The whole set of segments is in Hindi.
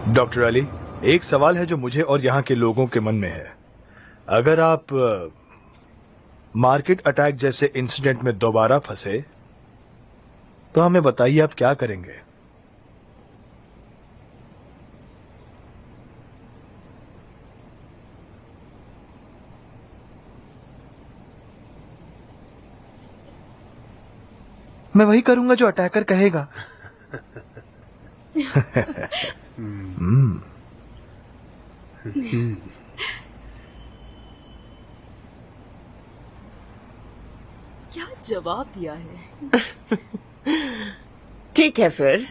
डॉक्टर अली, एक सवाल है जो मुझे और यहाँ के लोगों के मन में है। अगर आप मार्केट अटैक जैसे इंसिडेंट में दोबारा फंसे तो हमें बताइए आप क्या करेंगे। मैं वही करूंगा जो अटैकर कहेगा। क्या जवाब दिया है। ठीक है फिर।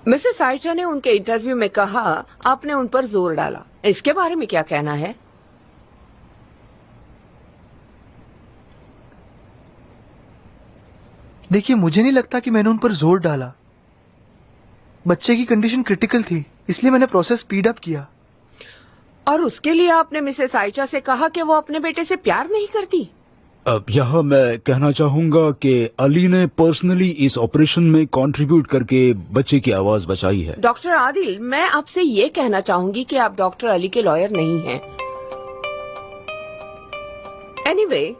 मिसेस आयशा ने उनके इंटरव्यू में कहा आपने उन पर जोर डाला, इसके बारे में क्या कहना है? देखिए, मुझे नहीं लगता कि मैंने उन पर जोर डाला। बच्चे की कंडीशन क्रिटिकल थी, इसलिए मैंने प्रोसेस स्पीड अप किया। और उसके लिए आपने मिसेस आयशा से कहा कि वो अपने बेटे से प्यार नहीं करती? अब यहाँ मैं कहना चाहूंगा कि अली ने पर्सनली इस ऑपरेशन में कंट्रीब्यूट करके बच्चे की आवाज बचाई है। डॉक्टर आदिल, मैं आपसे ये कहना चाहूंगी कि आप डॉक्टर अली के लॉयर नहीं हैं। एनीवे,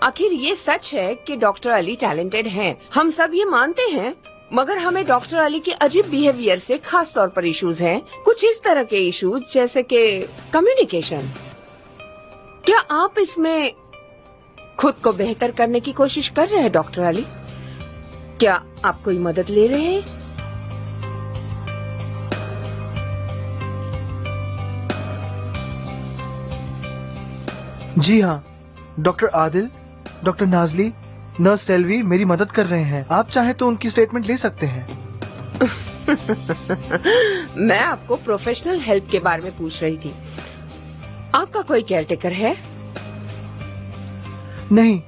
आखिर ये सच है कि डॉक्टर अली टैलेंटेड हैं। हम सब ये मानते हैं, मगर हमें डॉक्टर अली के अजीब बिहेवियर से खास तौर पर इश्यूज हैं। कुछ इस तरह के इश्यूज जैसे कि कम्युनिकेशन। क्या आप इसमें खुद को बेहतर करने की कोशिश कर रहे हैं डॉक्टर अली? क्या आप कोई मदद ले रहे हैं? जी हाँ, doctor Adil, doctor Nazli, nurse Selvi मेरी मदद कर रहे हैं। आप चाहें तो उनकी स्टेटमेंट ले सकते हैं। मैं आपको प्रोफेशनल हेल्प के बारे में पूछ रही थी। आपका कोई केयरटेकर है? नहीं,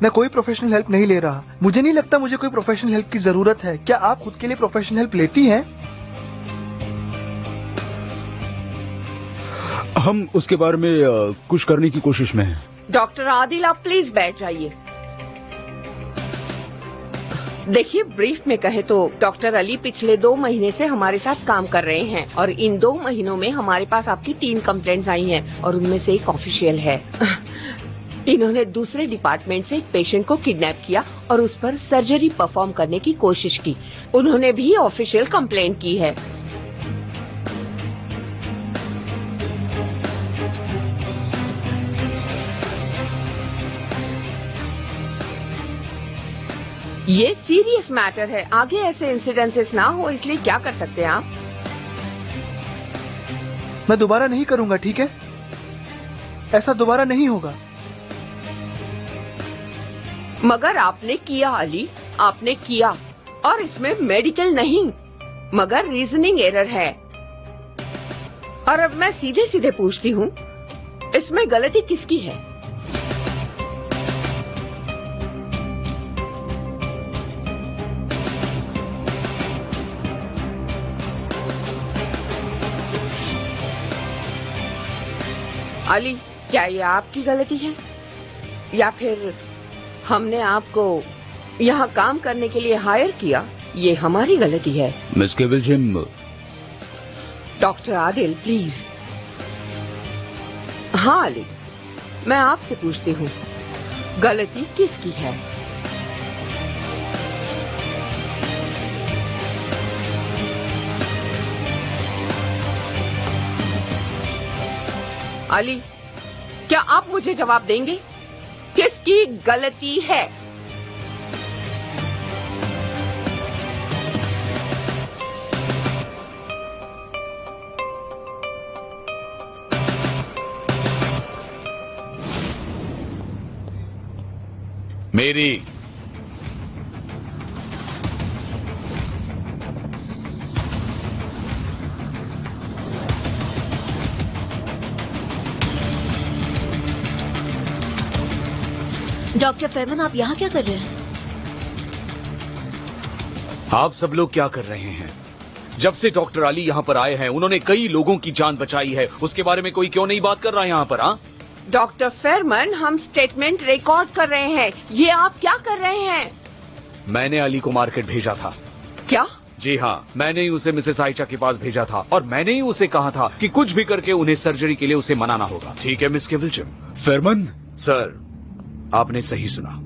मैं कोई प्रोफेशनल हेल्प नहीं ले रहा। मुझे नहीं लगता मुझे कोई प्रोफेशनल हेल्प की जरूरत है। क्या आप खुद के लिए प्रोफेशनल हेल्प लेती हैं? हम उसके बारे में कुछ करने की कोशिश में हैं। डॉक्टर आदिल, आप प्लीज बैठ जाइए। देखिए, ब्रीफ में कहे तो डॉक्टर अली पिछले 2 महीने से हमारे साथ काम कर रहे हैं और इन 2 महीनों में हमारे पास आपकी 3 कंप्लेंट्स आई हैं और उनमें से एक ऑफिशियल है। इन्होंने दूसरे डिपार्टमेंट से एक पेशेंट को किडनैप किया और उस पर सर्जरी परफॉर्म करने की कोशिश की। उन्होंने भी ऑफिशियल कंप्लेंट की है। ये सीरियस मैटर है, आगे ऐसे इंसिडेंसेस ना हो, इसलिए क्या कर सकते हैं आप? मैं दोबारा नहीं करूंगा, ठीक है? ऐसा दोबारा नहीं होगा। मगर आपने किया अली, आपने किया, और इसमें मेडिकल नहीं मगर रीजनिंग एरर है। और अब मैं सीधे सीधे पूछती हूँ, इसमें गलती किसकी है? अली, क्या ये आपकी गलती है या फिर हमने आपको यहाँ काम करने के लिए हायर किया, ये हमारी गलती है? Miss Kivilcim. Doctor Adil, please. हाँ अली, मैं आपसे पूछती हूँ, गलती किसकी है? अली, क्या आप मुझे जवाब देंगे? किसकी गलती है? मेरी। डॉक्टर फैमन, आप यहाँ क्या कर रहे हैं? आप सब लोग क्या कर रहे हैं? जब से डॉक्टर अली यहाँ पर आए हैं उन्होंने कई लोगों की जान बचाई है, उसके बारे में कोई क्यों नहीं बात कर रहा है यहाँ पर? हाँ डॉक्टर फेरमन, हम स्टेटमेंट रिकॉर्ड कर रहे हैं। ये आप क्या कर रहे हैं? मैंने अली को मार्केट भेजा था। क्या? जी हाँ, मैंने ही उसे मिसेस आयशा के पास भेजा था और मैंने ही उसे कहा था कि कुछ भी करके उन्हें सर्जरी के लिए उसे मनाना होगा। ठीक है मिस केविल्चम? फेरमन, सर, आपने सही सुना।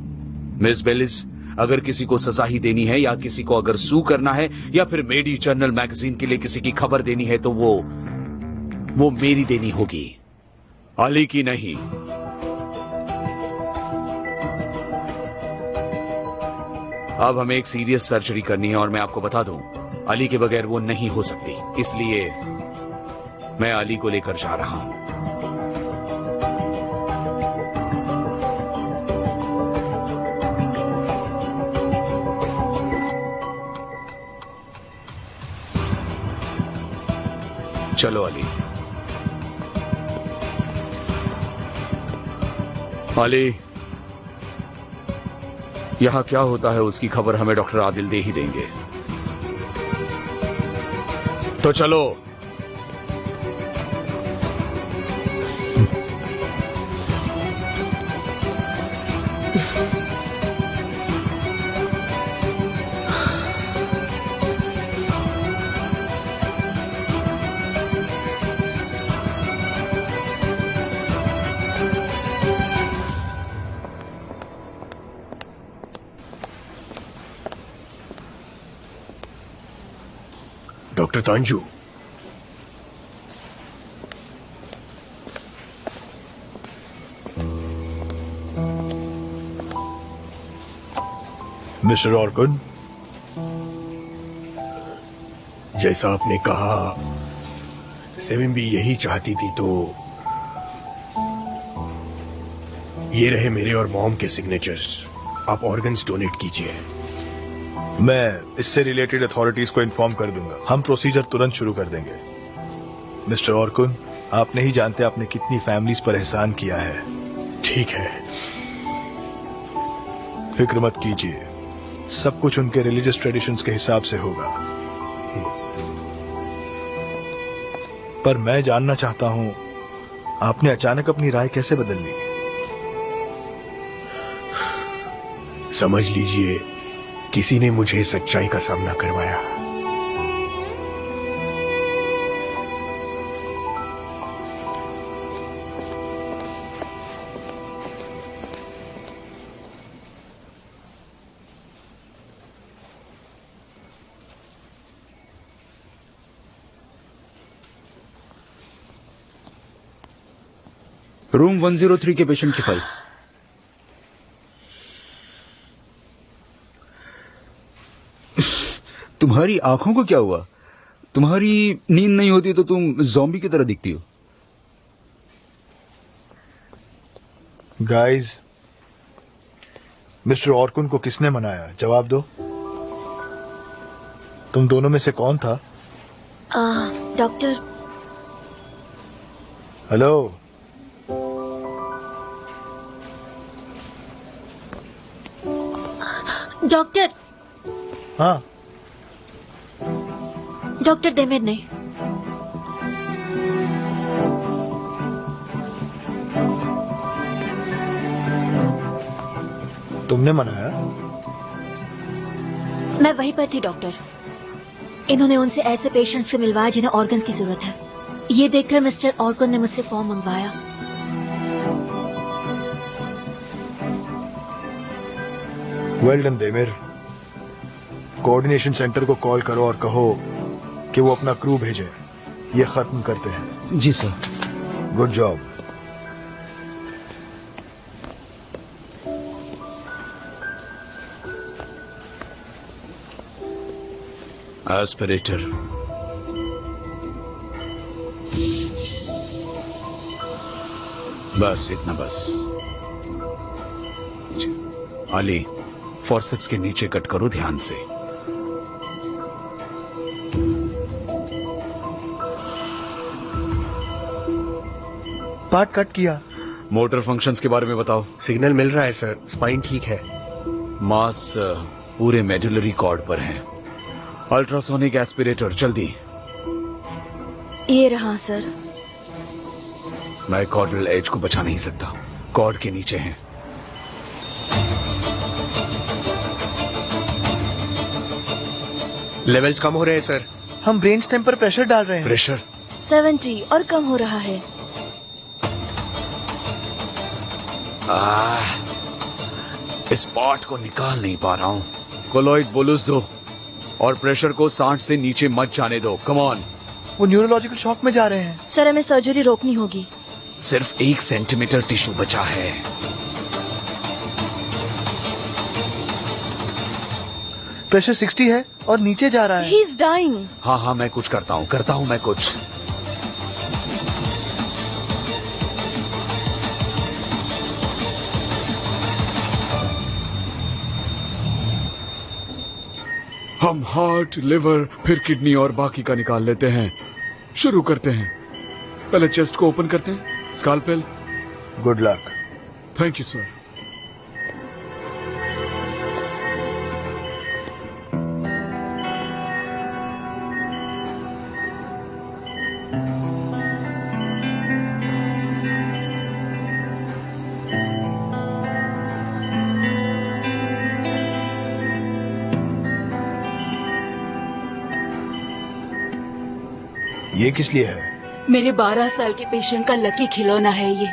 मिस बेलिस, अगर किसी को सजा ही देनी है या किसी को अगर सू करना है या फिर मेडी जर्नल मैगजीन के लिए किसी की खबर देनी है तो वो मेरी देनी होगी, अली की नहीं। अब हमें एक सीरियस सर्जरी करनी है और मैं आपको बता दूं, अली के बगैर वो नहीं हो सकती, इसलिए मैं अली को लेकर जा रहा हूं। चलो अली। अली, यहां क्या होता है उसकी खबर हमें डॉक्टर आदिल दे ही देंगे, तो चलो। डॉक्टर तांजू, मिस्टर ऑर्कुन, जैसा आपने कहा सेविन भी यही चाहती थी, तो ये रहे मेरे और मॉम के सिग्नेचर्स। आप ऑर्गन्स डोनेट कीजिए। मैं इससे रिलेटेड अथॉरिटीज को इन्फॉर्म कर दूंगा। हम प्रोसीजर तुरंत शुरू कर देंगे। मिस्टर ऑर्कुन, आप नहीं जानते आपने कितनी फैमिलीज पर एहसान किया है। ठीक है। फिक्र मत कीजिए, सब कुछ उनके रिलीजियस ट्रेडिशंस के हिसाब से होगा। पर मैं जानना चाहता हूं, आपने अचानक अपनी राय कैसे बदल ली? समझ लीजिए, किसी ने मुझे सच्चाई का सामना करवाया। रूम 103 के पेशेंट की फाइल। तुम्हारी आंखों को क्या हुआ? तुम्हारी नींद नहीं होती तो तुम ज़ॉम्बी की तरह दिखती हो। गाइस, मिस्टर ऑर्कुन को किसने मनाया? जवाब दो। तुम दोनों में से कौन था? डॉक्टर। Hello, doctor. हाँ, डॉक्टर देमेर ने। तुमने मनाया? मैं वहीं पर थी डॉक्टर। इन्होंने उनसे ऐसे पेशेंट्स से मिलवाया जिन्हें ऑर्गन्स की जरूरत है। ये देखकर मिस्टर ऑर्कुन ने मुझसे फॉर्म मंगवाया। Well done Demir. Coordination centre को कॉल करो और कहो कि वो अपना क्रू भेजे। ये खत्म करते हैं। जी सर। Good job. एस्पिरेटर। बस इतना बस। अली, फॉरसेप्स के नीचे कट करो ध्यान से। पार्ट कट किया। मोटर फंक्शंस के बारे में बताओ। सिग्नल मिल रहा है सर, स्पाइन ठीक है। मास पूरे मेडुलरी कॉर्ड पर हैं। अल्ट्रासोनिक एस्पिरेटर जल्दी। ये रहा सर। मैं कॉर्डल एज को बचा नहीं सकता, कॉर्ड के नीचे हैं। लेवल्स कम हो रहे हैं सर। हम ब्रेन स्टेम पर प्रेशर डाल रहे हैं। प्रेशर 70 और कम हो रहा है। इस पार्ट को निकाल नहीं पा रहा हूँ। कोलॉइड बोलूस दो और प्रेशर को 60 से नीचे मत जाने दो। Come on. वो न्यूरोलॉजिकल शॉक में जा रहे हैं। सर हमें सर्जरी रोकनी होगी। सिर्फ 1 सेंटीमीटर टिश्यू बचा है। प्रेशर 60 है और नीचे जा रहा है। He is dying. हाँ मैं कुछ करता हूँ मैं कुछ। हम हार्ट, लिवर, फिर किडनी और बाकी का निकाल लेते हैं। शुरू करते हैं। पहले चेस्ट को ओपन करते हैं। Scalpel. Good luck. Thank you sir. ये किस लिए है? मेरे 12 साल के पेशेंट का लकी खिलौना है ये।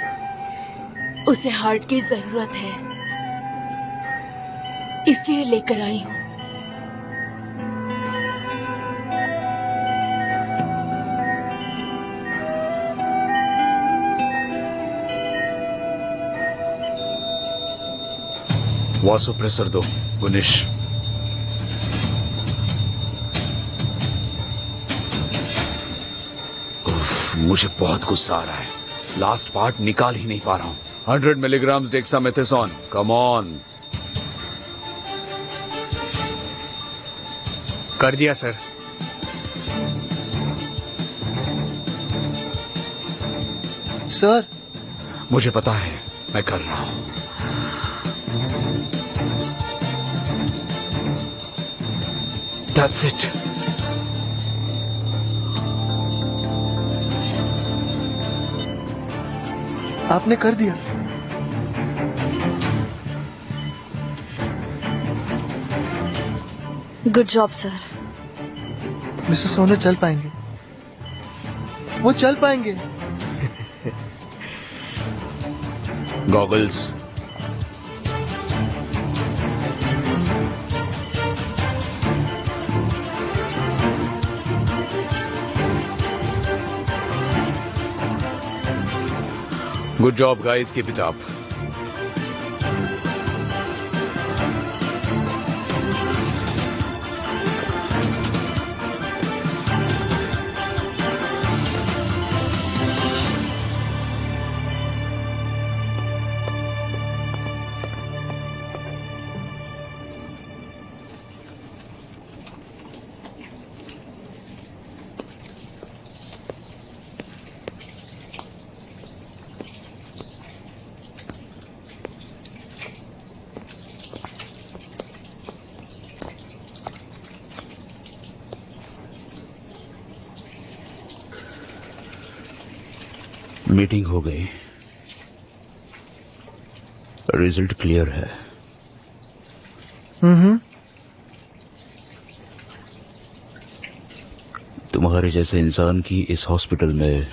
उसे हार्ट की जरूरत है, इसलिए लेकर आई हूँ। वासोप्रेसर दो गुनिश। मुझे बहुत गुस्सा आ रहा है। लास्ट पार्ट निकाल ही नहीं पा रहा हूँ। 100 मिलीग्राम डेक्सामेथासोन। Come on. कर दिया सर। सर मुझे पता है, मैं कर रहा हूँ। That's it. आपने कर दिया। Good job sir. मिस्टर सोने चल पाएंगे, वो चल पाएंगे। Goggles. Good job, guys. Keep it up. Meeting हो गई। रिजल्ट क्लियर है। तुम्हारे जैसे इंसान की इस हॉस्पिटल में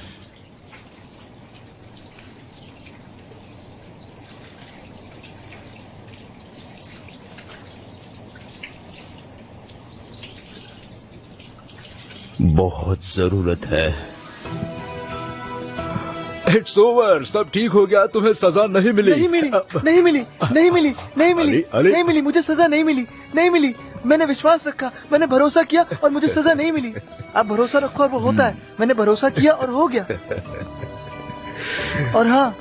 बहुत जरूरत है। It's over. सब ठीक हो गया। तुम्हें सजा नहीं मिली। नहीं मिली, नहीं मिली, नहीं मिली, नहीं मिली, अली। नहीं मिली। मुझे सजा नहीं मिली, नहीं मिली। मैंने विश्वास रखा, मैंने भरोसा किया और मुझे सजा नहीं मिली। आप भरोसा रखो और वो होता है। मैंने भरोसा किया और हो गया। और हाँ,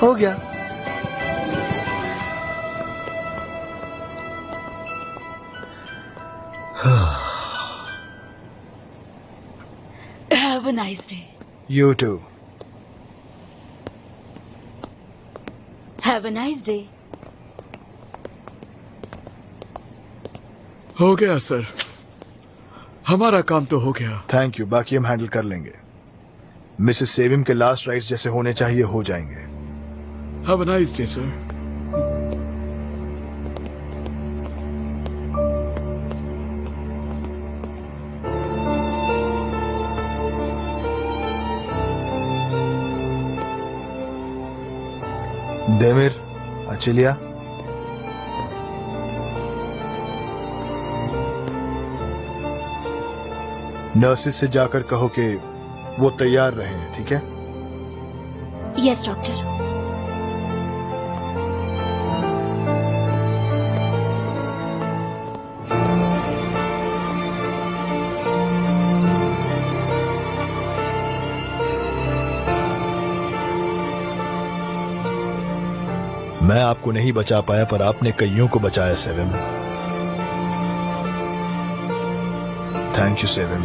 हो गया। Have a nice day. You too. Have a nice day. हो गया सर, हमारा काम तो हो गया। थैंक यू, बाकी हम हैंडल कर लेंगे। मिसेस सेविम के लास्ट राइट्स जैसे होने चाहिए हो जाएंगे। Have a nice day sir. Demir, अचिलिया, नर्सिस से जाकर कहो कि वो तैयार रहे, ठीक है? Yes doctor. मैं आपको नहीं बचा पाया पर आपने कईयों को बचाया सेविम। Thank you सेविम।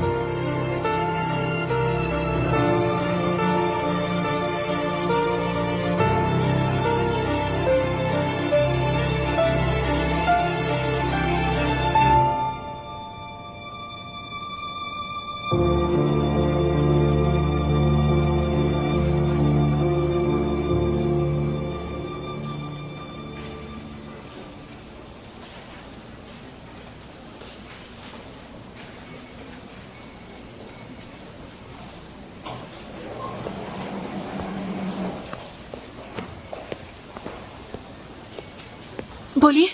बोलिए,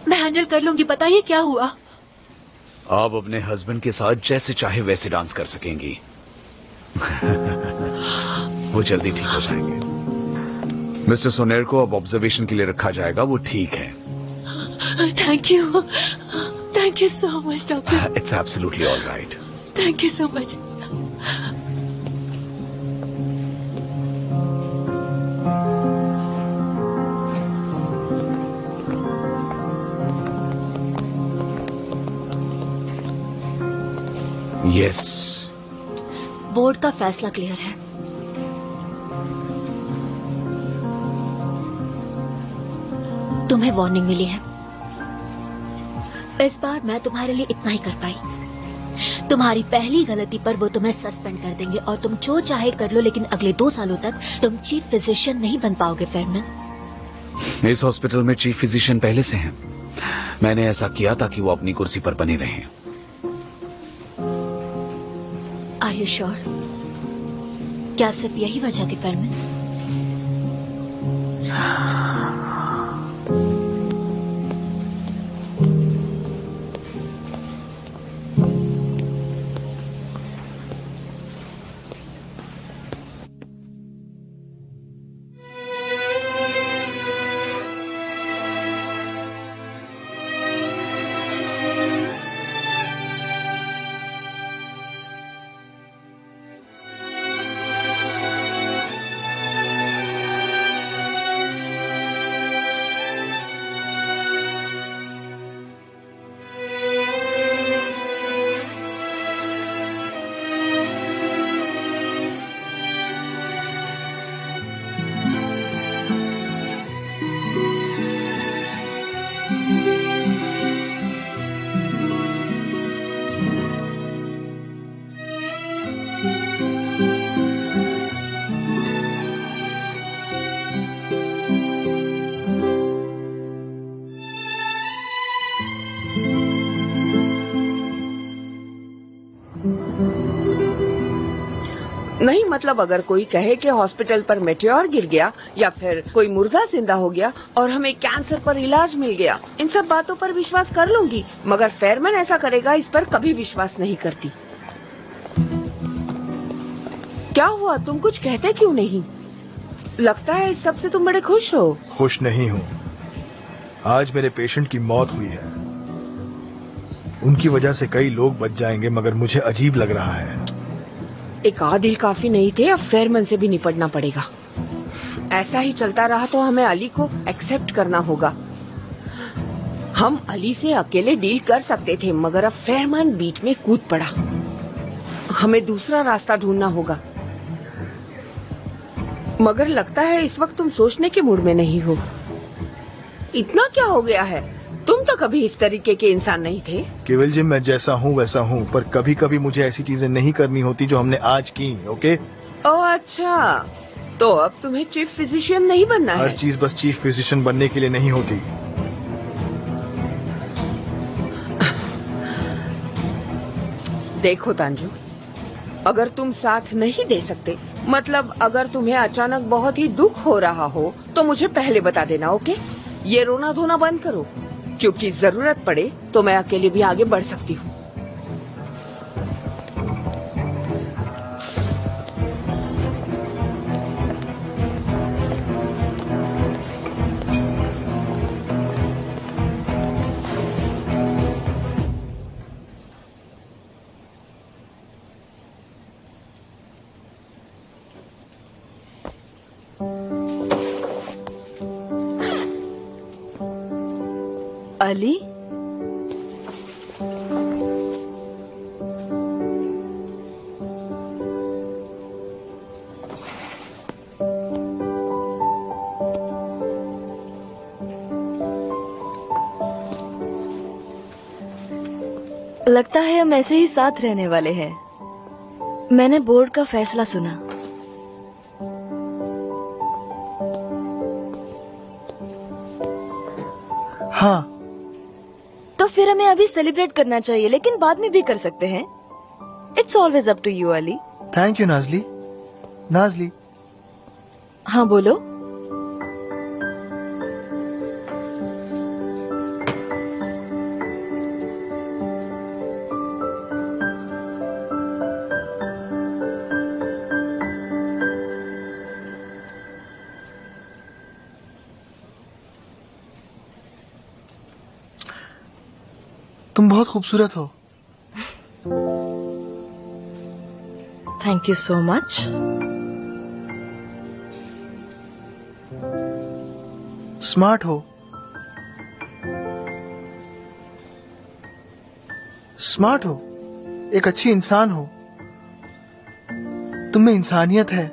मैं हैंडल कर लूंगी। बताइए क्या हुआ? आप अपने हस्बैंड के साथ जैसे चाहे वैसे डांस कर सकेंगी। वो जल्दी ठीक हो जाएंगे। मिस्टर सोनेर को अब ऑब्जर्वेशन के लिए रखा जाएगा, वो ठीक है। Thank you so much doctor. It's absolutely all right. Thank you so much. Yes, board का फैसला क्लियर है। तुम्हें वार्निंग मिली है। इस बार मैं तुम्हारे लिए इतना ही कर पाई। तुम्हारी पहली गलती पर वो तुम्हें सस्पेंड कर देंगे और तुम जो चाहे कर लो, लेकिन अगले 2 सालों तक तुम चीफ फिजिशियन नहीं बन पाओगे फेरमैन। इस हॉस्पिटल में चीफ फिजिशियन पहले से हैं। मैंने ऐसा किया ताकि वो अपनी कुर्सी पर बने रहें। Are you sure? क्या सिर्फ यही वजह थी फेरमैन? नहीं, मतलब अगर कोई कहे कि हॉस्पिटल पर मेटेओर गिर गया या फिर कोई मुर्गा जिंदा हो गया और हमें कैंसर पर इलाज मिल गया, इन सब बातों पर विश्वास कर लूंगी, मगर फेरमैन ऐसा करेगा इस पर कभी विश्वास नहीं करती। क्या हुआ, तुम कुछ कहते क्यों नहीं? लगता है इस सब से तुम बड़े खुश हो। खुश नहीं हूँ। आज मेरे पेशेंट की मौत हुई है। उनकी वजह से कई लोग बच जाएंगे, मगर मुझे अजीब लग रहा है। एक आदिल काफी नहीं थे, अब फेरमैन से भी निपटना पड़ेगा। ऐसा ही चलता रहा तो हमें अली को एक्सेप्ट करना होगा। हम अली से अकेले डील कर सकते थे, मगर अब फेरमैन बीच में कूद पड़ा। हमें दूसरा रास्ता ढूंढना होगा। मगर लगता है इस वक्त तुम सोचने के मूड में नहीं हो। इतना क्या हो गया है? तुम तो कभी इस तरीके के इंसान नहीं थे। केवल जी मैं जैसा हूँ वैसा हूँ, पर कभी कभी मुझे ऐसी चीजें नहीं करनी होती जो हमने आज की। ओके? ओह अच्छा, तो अब तुम्हें चीफ फिजिशियन नहीं बनना हर है। चीज बस चीफ फिजिशियन बनने के लिए नहीं होती। देखो तांजू, अगर तुम साथ नहीं दे सकते, मतलब अगर तुम्हें अचानक बहुत ही दुख हो रहा हो, तो मुझे पहले बता देना। ओके? ये रोना धोना बंद करो, क्योंकि जरूरत पड़े तो मैं अकेले भी आगे बढ़ सकती हूँ। अली, लगता है हम ऐसे ही साथ रहने वाले हैं। मैंने बोर्ड का फैसला सुना। हाँ, तो फिर हमें अभी सेलिब्रेट करना चाहिए, लेकिन बाद में भी कर सकते हैं। It's always up to you Ali. Thank you Nazli. Nazli, हाँ बोलो। तुम बहुत खूबसूरत हो। Thank you so much. Smart हो। स्मार्ट हो, एक अच्छी इंसान हो। तुम में इंसानियत है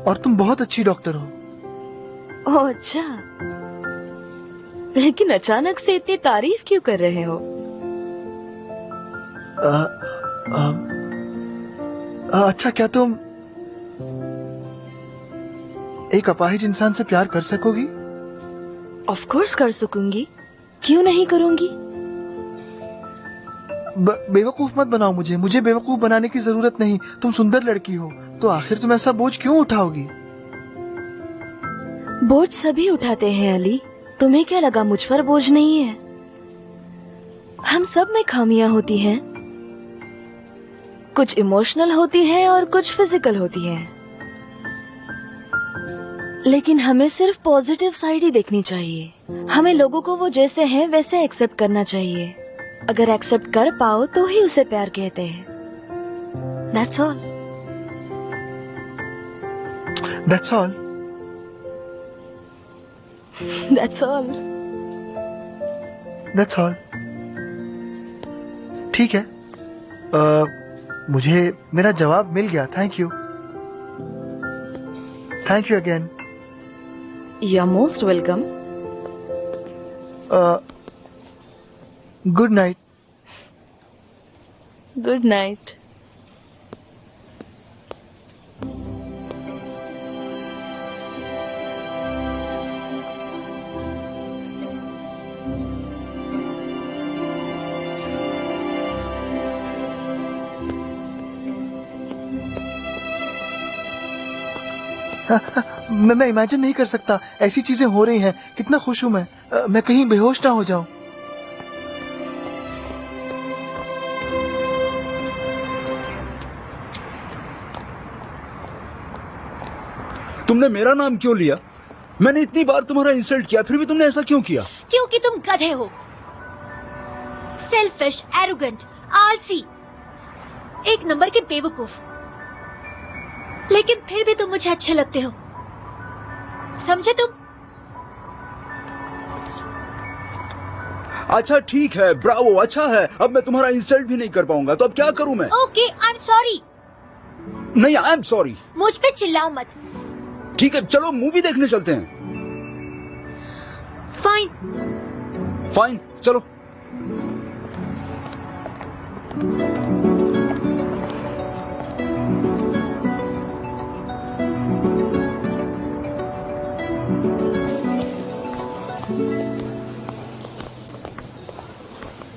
और तुम बहुत अच्छी डॉक्टर हो। ओह अच्छा, लेकिन अचानक से इतनी तारीफ क्यों कर रहे हो? अच्छा, क्या तुम एक अपाहिज इंसान से प्यार कर सकोगी? ऑफ कोर्स कर सकूंगी, क्यों नहीं करूंगी? बेवकूफ मत बनाओ मुझे। मुझे बेवकूफ बनाने की जरूरत नहीं। तुम सुंदर लड़की हो, तो आखिर तुम ऐसा बोझ क्यों उठाओगी? बोझ सभी उठाते हैं अली। तुम्हें क्या लगा मुझ पर बोझ नहीं है? हम सब में खामियां होती हैं, कुछ इमोशनल होती हैं और कुछ फिजिकल होती हैं, लेकिन हमें सिर्फ पॉजिटिव साइड ही देखनी चाहिए। हमें लोगों को वो जैसे हैं वैसे एक्सेप्ट करना चाहिए। अगर एक्सेप्ट कर पाओ तो ही उसे प्यार कहते हैं। That's all. That's all. That's all. That's all. ठीक है, मुझे मेरा जवाब मिल गया। Thank you. Thank you again. You're most welcome. Good night. Good night. मैं इमेजिन नहीं कर सकता, ऐसी चीजें हो रही हैं। कितना खुश हूं मैं कहीं बेहोश ना हो जाऊं। तुमने मेरा नाम क्यों लिया? मैंने इतनी बार तुम्हारा इंसल्ट किया, फिर भी तुमने ऐसा क्यों किया? क्योंकि तुम गधे हो, सेल्फिश, एरोगेंट, आलसी, एक नंबर के बेवकूफ। लेकिन फिर भी तुम मुझे अच्छे लगते हो, समझे तुम? अच्छा ठीक है, ब्रावो, अच्छा है। अब मैं तुम्हारा इंसल्ट भी नहीं कर पाऊंगा, तो अब क्या करूं मैं? Okay, I am sorry. नहीं, आई एम सॉरी। मुझ पे चिल्लाओ मत। ठीक है, चलो मूवी देखने चलते हैं। फाइन। फाइन, चलो।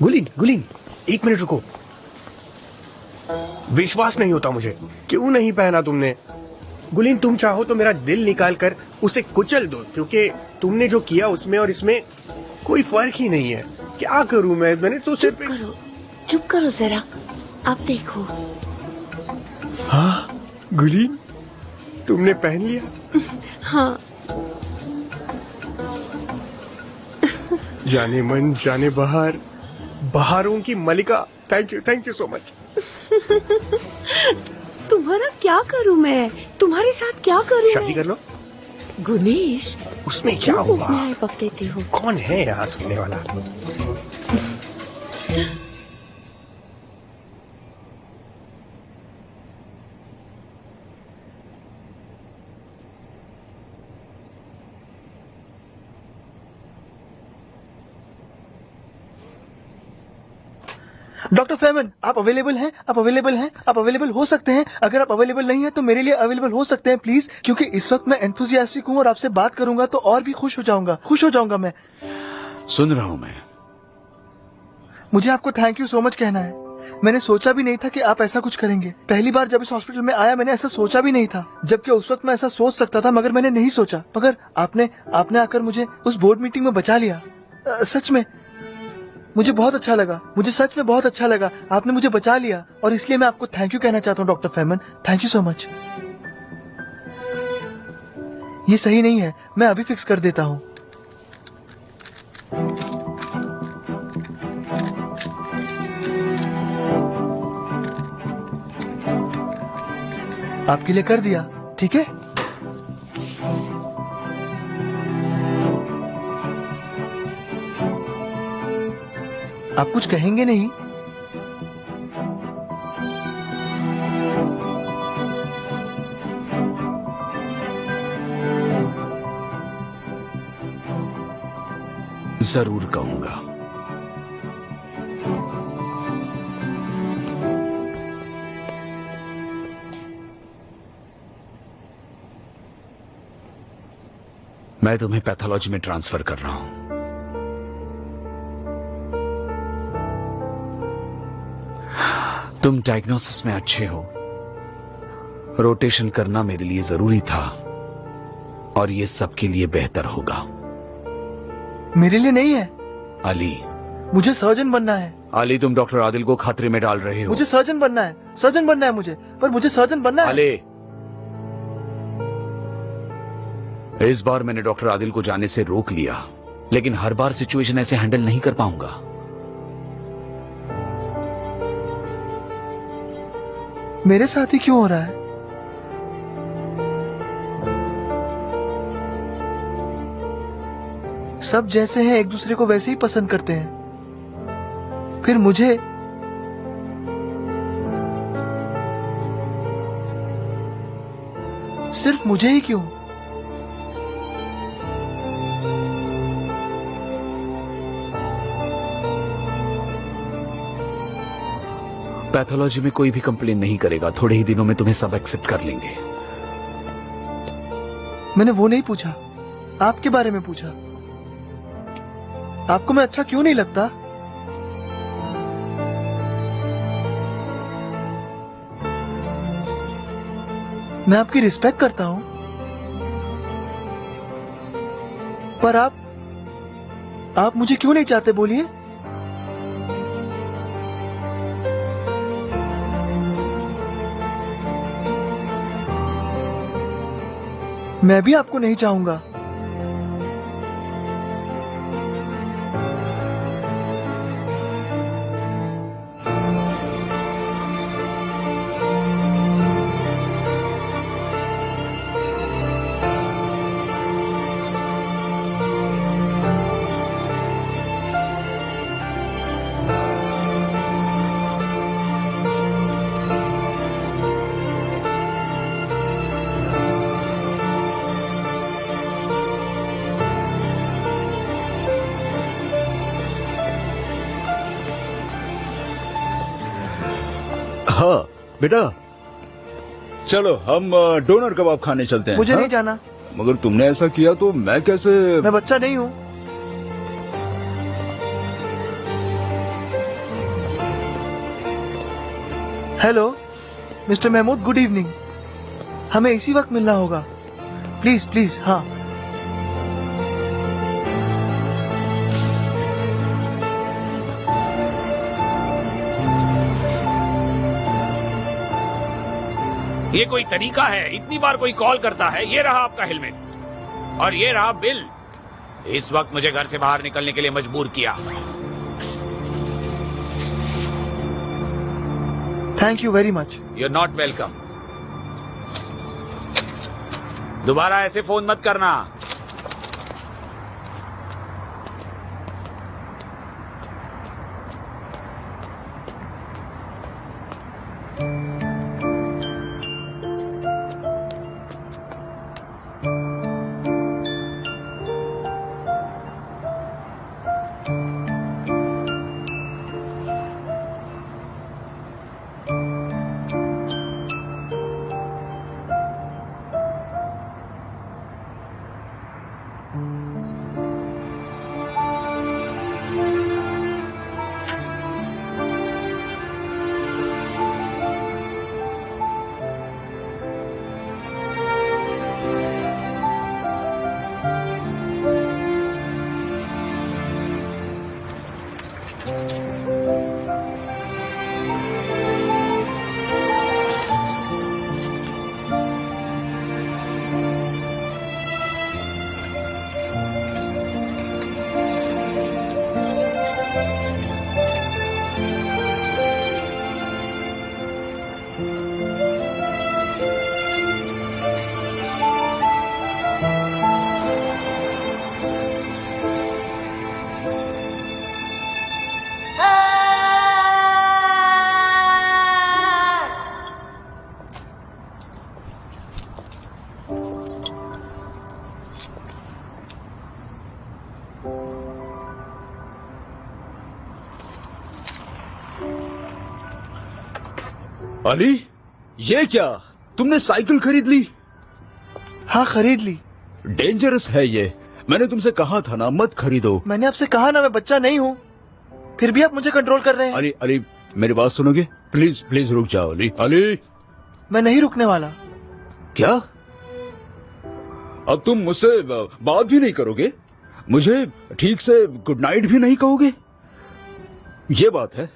गुलीन, गुलीन, एक मिनट रुको। विश्वास नहीं होता मुझे। क्यों नहीं पहना तुमने? गुलीन, तुम चाहो तो मेरा दिल निकाल कर उसे कुचल दो, क्योंकि तुमने जो किया उसमें और इसमें कोई फर्क ही नहीं है। क्या करूं मैं? मैंने तो सिर्फ चुप करो जरा, अब देखो। हाँ गुलीन, तुमने पहन लिया। हाँ, जाने मन जाने बहार, बहारों की मलिका। Thank you so much. तुम्हारा क्या करूं मैं? तुम्हारे साथ क्या करूं? शादी कर लो। गुनीश, उसमें क्या हुआ? मैं पक देती हूँ। कौन है यहाँ सुनने वाला? डॉक्टर फेमन, आप अवेलेबल हैं? आप अवेलेबल हैं? आप अवेलेबल हो सकते हैं? अगर आप अवेलेबल नहीं है तो मेरे लिए अवेलेबल हो सकते हैं प्लीज, क्योंकि इस वक्त मैं एंथुसियास्टिक हूँ और आपसे बात करूंगा तो और भी खुश हो जाऊंगा मैं। सुन रहा हूं मैं। मुझे आपको थैंक यू सो मच कहना है। मैंने सोचा भी नहीं था कि आप ऐसा कुछ करेंगे। पहली बार जब इस हॉस्पिटल में आया मैंने ऐसा सोचा भी नहीं था, जबकि उस वक्त मैं ऐसा सोच सकता था, मगर मैंने नहीं सोचा। मगर आपने आकर मुझे उस बोर्ड मीटिंग में बचा लिया। सच में मुझे बहुत अच्छा लगा। मुझे सच में बहुत अच्छा लगा। आपने मुझे बचा लिया और इसलिए मैं आपको थैंक यू कहना चाहता हूँ doctor Feynman. Thank you so much. ये सही नहीं है, मैं अभी फिक्स कर देता हूँ। आपके लिए कर दिया, ठीक है? आप कुछ कहेंगे नहीं? जरूर कहूंगा। मैं तुम्हें पैथोलॉजी में ट्रांसफर कर रहा हूं। तुम डायग्नोसिस में अच्छे हो। रोटेशन करना मेरे लिए जरूरी था और ये सबके लिए बेहतर होगा। मेरे लिए नहीं है अली। मुझे सर्जन बनना है। अली, तुम डॉक्टर आदिल को खतरे में डाल रहे हो। मुझे सर्जन बनना है। सर्जन बनना है मुझे, पर मुझे सर्जन बनना है। अली, इस बार मैंने डॉक्टर आदिल को जाने से रोक लिया, लेकिन हर बार सिचुएशन ऐसे हैंडल नहीं कर पाऊंगा। मेरे साथ ही क्यों हो रहा है? सब जैसे हैं एक दूसरे को वैसे ही पसंद करते हैं, फिर मुझे सिर्फ मुझे ही क्यों? पैथोलॉजी में कोई भी कंप्लेन नहीं करेगा। थोड़े ही दिनों में तुम्हें सब एक्सेप्ट कर लेंगे। मैंने वो नहीं पूछा, आपके बारे में पूछा। आपको मैं अच्छा क्यों नहीं लगता? मैं आपकी रिस्पेक्ट करता हूं, पर आप मुझे क्यों नहीं चाहते, बोलिए? मैं भी आपको नहीं चाहूंगा। हाँ बेटा, चलो हम डोनर कबाब खाने चलते हैं। मुझे हाँ? नहीं जाना, मगर तुमने ऐसा किया तो मैं कैसे? मैं बच्चा नहीं हूँ। Hello mister Mahmood, good evening. हमें इसी वक्त मिलना होगा, प्लीज प्लीज। हाँ, ये कोई तरीका है? इतनी बार कोई कॉल करता है। ये रहा आपका हेलमेट और ये रहा बिल। इस वक्त मुझे घर से बाहर निकलने के लिए मजबूर किया। Thank you very much. You are not welcome. दोबारा ऐसे फोन मत करना। अली, ये क्या? तुमने साइकिल खरीद ली? हाँ खरीद ली। डेंजरस है ये। मैंने तुमसे कहा था ना मत खरीदो। मैंने आपसे कहा ना मैं बच्चा नहीं हूँ, फिर भी आप मुझे कंट्रोल कर रहे हैं। अली अली, मेरी बात सुनोगे? प्लीज प्लीज रुक जाओ अली। अली, मैं नहीं रुकने वाला। क्या? अब तुम मुझसे बात भी नहीं करोगे? मुझे ठीक से गुड नाइट भी नहीं कहोगे? ये बात है?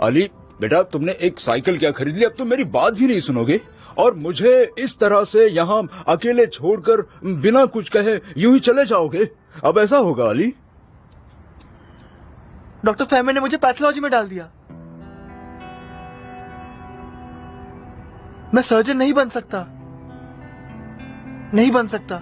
अली बेटा, तुमने एक साइकिल क्या खरीद ली, अब तुम मेरी बात भी नहीं सुनोगे और मुझे इस तरह से यहाँ अकेले छोड़कर बिना कुछ कहे यूं ही चले जाओगे? अब ऐसा होगा अली? डॉक्टर फैमिली ने मुझे पैथोलॉजी में डाल दिया। मैं सर्जन नहीं बन सकता, नहीं बन सकता।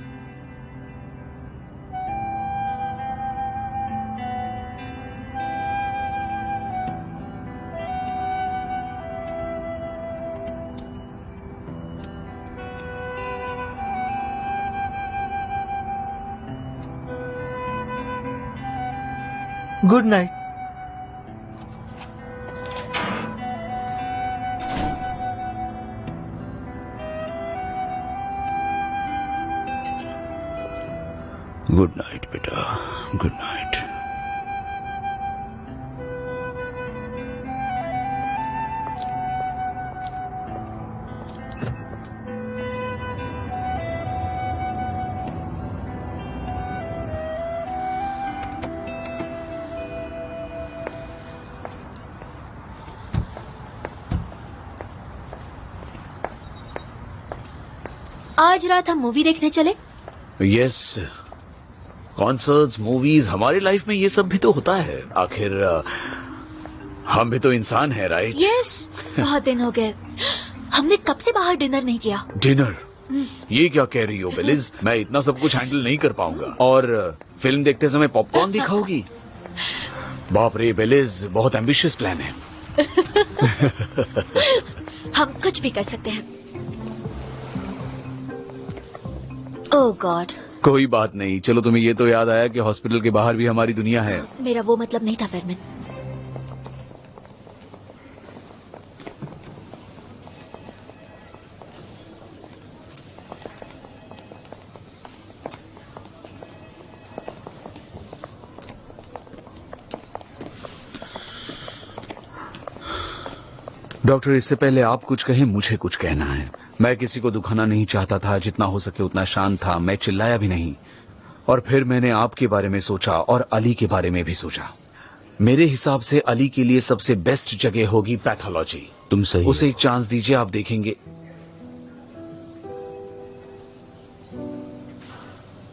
Good night. गुड नाइट बेटा, गुड नाइट। आज रात हम मूवी देखने चले? यस, कॉन्सर्ट्स, मूवीज, हमारी लाइफ में ये सब भी तो होता है। आखिर हम भी तो इंसान हैं, राइट? यस, बहुत दिन हो गए, हमने कब से बाहर डिनर नहीं किया। डिनर? ये क्या कह रही हो बेलिज? मैं इतना सब कुछ हैंडल नहीं कर पाऊंगा। और फिल्म देखते समय पॉपकॉर्न भी खाओगी? बाप रे बेलिज, बहुत एम्बिशियस प्लान है। हम कुछ भी कर सकते हैं। ओह गॉड। कोई बात नहीं, चलो तुम्हें ये तो याद आया कि हॉस्पिटल के बाहर भी हमारी दुनिया है। मेरा वो मतलब नहीं था फेरमैन। डॉक्टर, इससे पहले आप कुछ कहें, मुझे कुछ कहना है। मैं किसी को दुखाना नहीं चाहता था, जितना हो सके उतना शांत था, मैं चिल्लाया भी नहीं। और फिर मैंने आपके बारे में सोचा और अली के बारे में भी सोचा। मेरे हिसाब से अली के लिए सबसे बेस्ट जगह होगी पैथोलॉजी। तुम सही उसे एक चांस दीजिए, आप देखेंगे।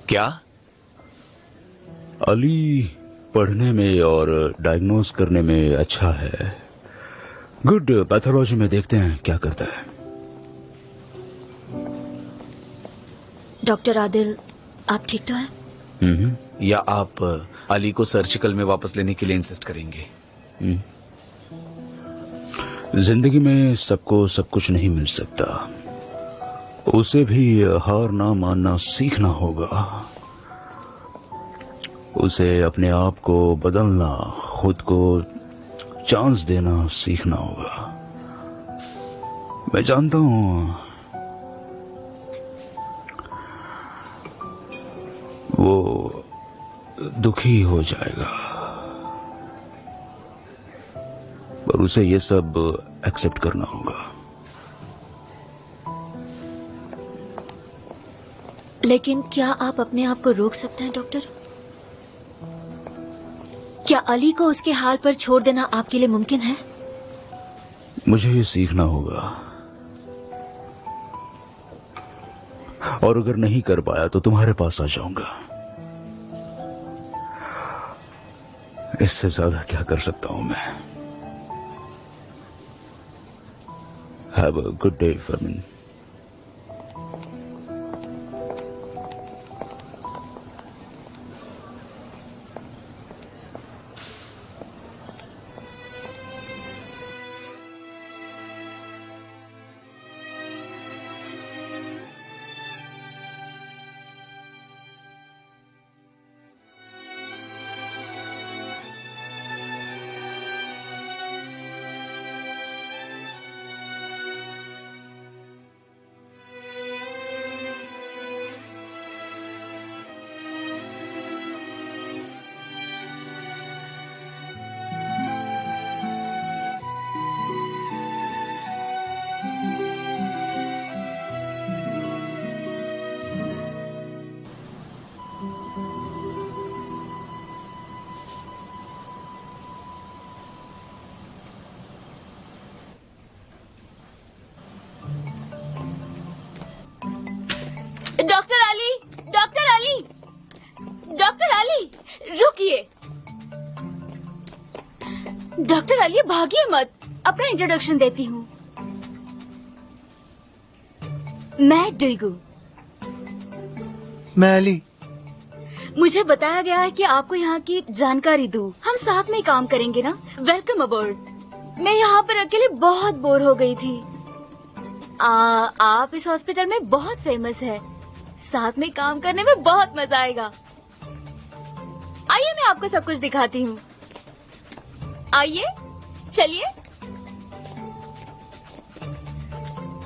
क्या? अली पढ़ने में और डायग्नोज करने में अच्छा है। गुड, पैथोलॉजी में देखते हैं क्या करता है। डॉक्टर आदिल, आप ठीक तो हैं? या आप अली को सर्जिकल में वापस लेने के लिए इंसिस्ट करेंगे? जिंदगी में सबको सब कुछ नहीं मिल सकता, उसे भी हार ना मानना सीखना होगा। उसे अपने आप को बदलना, खुद को चांस देना सीखना होगा। मैं जानता हूं वो दुखी हो जाएगा, पर उसे ये सब एक्सेप्ट करना होगा। लेकिन क्या आप अपने आप को रोक सकते हैं डॉक्टर? क्या अली को उसके हाल पर छोड़ देना आपके लिए मुमकिन है? मुझे ये सीखना होगा, और अगर नहीं कर पाया तो तुम्हारे पास आ जाऊंगा। इससे ज्यादा क्या कर सकता हूं मैं। Have a good day Fermin. Doctor Ali, doctor Ali, doctor Ali, रुकिए। डॉक्टर अली, भागिए मत, अपना इंट्रोडक्शन देती हूँ। मैं डुइगू। मैं अली। मुझे बताया गया है कि आपको यहाँ की जानकारी दूं। हम साथ में काम करेंगे ना? Welcome aboard. मैं यहाँ पर अकेले बहुत बोर हो गई थी। आप इस हॉस्पिटल में बहुत फेमस है, साथ में काम करने में बहुत मजा आएगा। आइए मैं आपको सब कुछ दिखाती हूँ। आइए, चलिए।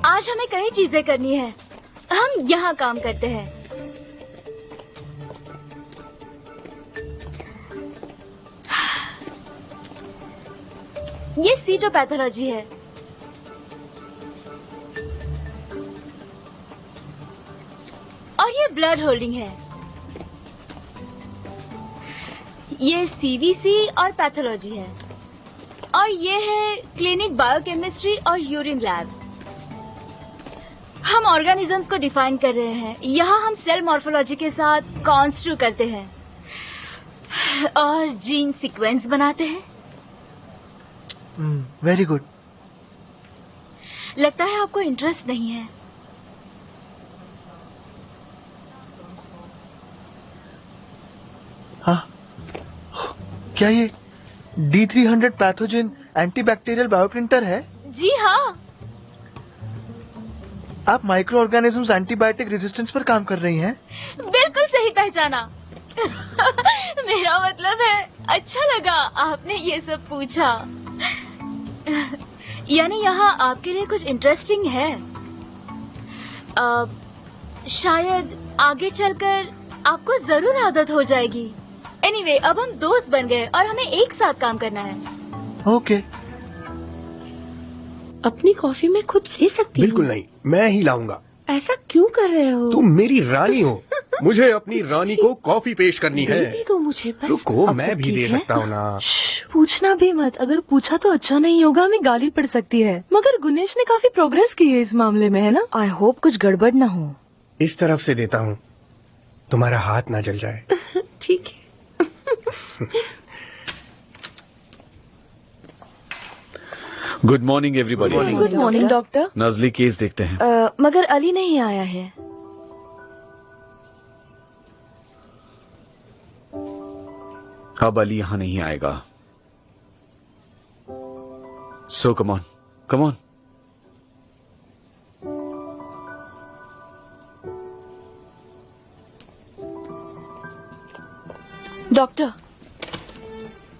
आज हमें कई चीजें करनी है। हम यहाँ काम करते हैं। ये सीटोपैथोलॉजी है। और ये ब्लड होल्डिंग है। ये सीवीसी और पैथोलॉजी है। और ये है क्लिनिक बायोकेमिस्ट्री और यूरिन लैब। हम ऑर्गेनिजम्स को डिफाइन कर रहे हैं। यहाँ हम सेल मॉर्फोलॉजी के साथ कॉन्स्ट्रू करते हैं और जीन सीक्वेंस बनाते हैं। Very good. लगता है आपको इंटरेस्ट नहीं है। हाँ, क्या ये D300 पैथोजन एंटीबैक्टीरियल बायोप्रिंटर है? जी हाँ। आप माइक्रो ऑर्गेनिजम्स एंटीबायोटिक रेजिस्टेंस पर काम कर रही हैं? बिल्कुल सही पहचाना। मेरा मतलब है, अच्छा लगा आपने ये सब पूछा। यानी यहाँ आपके लिए कुछ इंटरेस्टिंग है। शायद आगे चलकर आपको जरूर आदत हो जाएगी। एनीवे, अब हम दोस्त बन गए और हमें एक साथ काम करना है। ओके। अपनी कॉफी में खुद ले सकती हूँ? बिल्कुल नहीं, मैं ही लाऊंगा। ऐसा क्यों कर रहे हो? तुम मेरी रानी हो, मुझे अपनी रानी को कॉफी पेश करनी है। दे दो मुझे बस। रुको, अब मैं सब भी ठीक दे है? सकता हूँ ना। पूछना भी मत, अगर पूछा तो अच्छा नहीं होगा, हमें गाली पड़ सकती है। मगर गुनेश ने काफी प्रोग्रेस की है इस मामले में, है ना? आई होप कुछ गड़बड़ ना हो। इस तरफ से देता हूँ, तुम्हारा हाथ ना जल जाए। ठीक है। Good morning everybody. Good morning doctor. Nazli case देखते हैं। मगर अली नहीं आया है। अब अली यहाँ नहीं आएगा। So come on, come on. Doctor,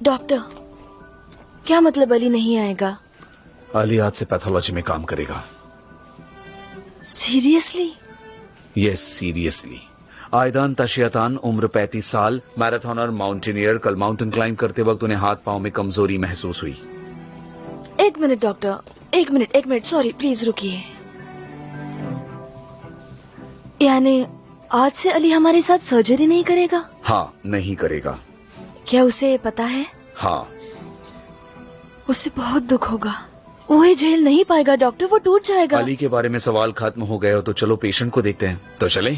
doctor, क्या मतलब अली नहीं आएगा? अली आज से पैथोलॉजी में काम करेगा। सीरियसली? Yes, seriously. आयदान तशियतान, उम्र 35 साल, मैराथनर, माउंटेनियर। कल माउंटेन क्लाइंब करते वक्त उन्हें हाथ पांव में कमजोरी महसूस हुई। एक मिनट डॉक्टर, एक मिनट, सॉरी, प्लीज रुकिए। यानी आज से अली हमारे साथ सर्जरी नहीं करेगा? हाँ, नहीं करेगा। क्या उसे पता है? हाँ। उसे बहुत दुख होगा। वो ये झेल नहीं पाएगा डॉक्टर, वो टूट जाएगा। अली के बारे में सवाल खत्म हो गए हो तो चलो पेशेंट को देखते हैं। तो चले।